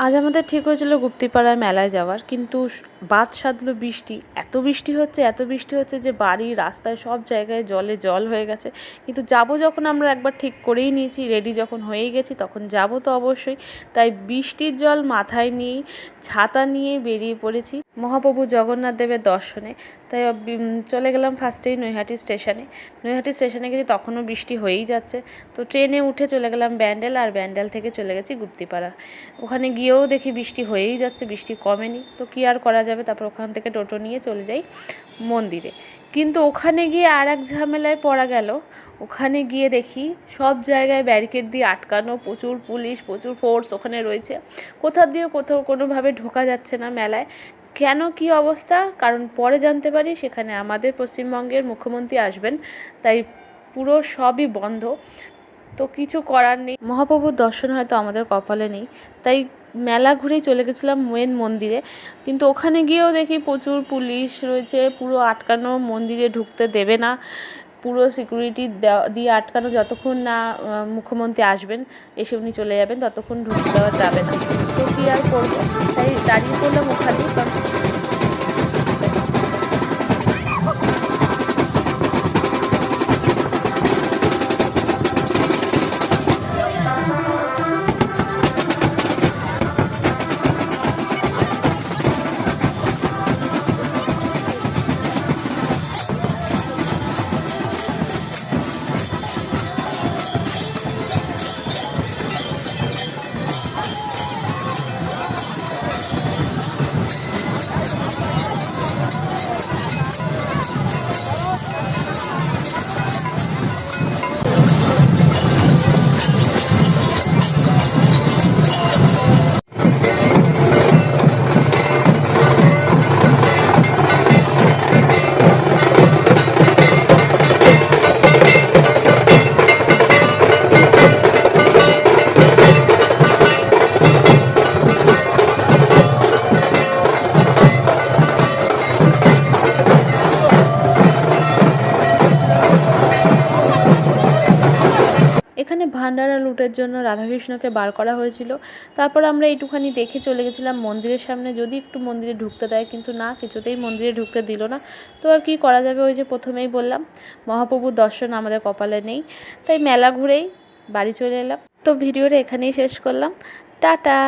আজ আমাদের ঠিক হয়েছিল গুপ্তিপাড়ায় মেলায় যাওয়ার, কিন্তু বাদ সাধলো বৃষ্টি। এত বৃষ্টি হচ্ছে যে বাড়ি রাস্তায় সব জায়গায় জলে জল হয়ে গেছে। কিন্তু যাব যখন আমরা একবার ঠিক করেই নিয়েছি, রেডি যখন হয়েই গেছি, তখন যাব তো অবশ্যই। তাই বৃষ্টির জল মাথায় নিয়েই ছাতা নিয়ে বেরিয়ে পড়েছি মহাপ্রভু জগন্নাথ দেবের দর্শনে। তাই চলে গেলাম ফার্স্টেই নৈহাটি স্টেশনে গেছি, তখনও বৃষ্টি হয়েই যাচ্ছে। তো ট্রেনে উঠে চলে গেলাম ব্যান্ডেল, আর ব্যান্ডেল থেকে চলে গেছি গুপ্তিপাড়া। ওখানে গিয়েও দেখি বৃষ্টি হয়েই যাচ্ছে, বৃষ্টি কমেনি। তো কী আর করা যাবে, তারপর ওখান থেকে টোটো নিয়ে চলে যাই মন্দিরে। কিন্তু ওখানে গিয়ে আর এক ঝামেলায় পড়া গেল। ওখানে গিয়ে দেখি সব জায়গায় ব্যারিকেড দিয়ে আটকানো, প্রচুর পুলিশ, প্রচুর ফোর্স ওখানে রয়েছে। কোথাও কোনোভাবে ঢোকা যাচ্ছে না মেলায়। কেন, কী অবস্থা, কারণ পরে জানতে পারি সেখানে আমাদের পশ্চিমবঙ্গের মুখ্যমন্ত্রী আসবেন, তাই পুরো সবই বন্ধ। তো কিছু করার নেই, মহাপ্রভুর দর্শন হয়তো আমাদের কপালে নেই। তাই মেলা ঘুরেই চলে গেছিলাম মেন মন্দিরে। কিন্তু ওখানে গিয়েও দেখি প্রচুর পুলিশ রয়েছে, পুরো আটকানো, মন্দিরে ঢুকতে দেবে না, পুরো সিকিউরিটি দিয়ে আটকানো। যতক্ষণ না মুখ্যমন্ত্রী আসবেন, এসে উনি চলে যাবেন, ততক্ষণ ঢুকতে দেওয়া যাবে না। তো কী আর করবো, তাই দাঁড়িয়ে পড়লাম ওখানেই। এখানে ভান্ডারা লুটের জন্য রাধাকৃষ্ণকে বার করা হয়েছিল। তারপর আমরা এইটুখানি দেখে চলে গেছিলাম মন্দিরের সামনে, যদি একটু মন্দিরে ঢুকতে দেয়, কিন্তু না, কিছুতেই মন্দিরে ঢুকতে দিল না। তো আর কী করা যাবে, ওই যে প্রথমেই বললাম মহাপ্রভুর দর্শন আমাদের কপালে নেই। তাই মেলা ঘুরেই বাড়ি চলে এলাম। তো ভিডিওটা এখানেই শেষ করলাম, টাটা।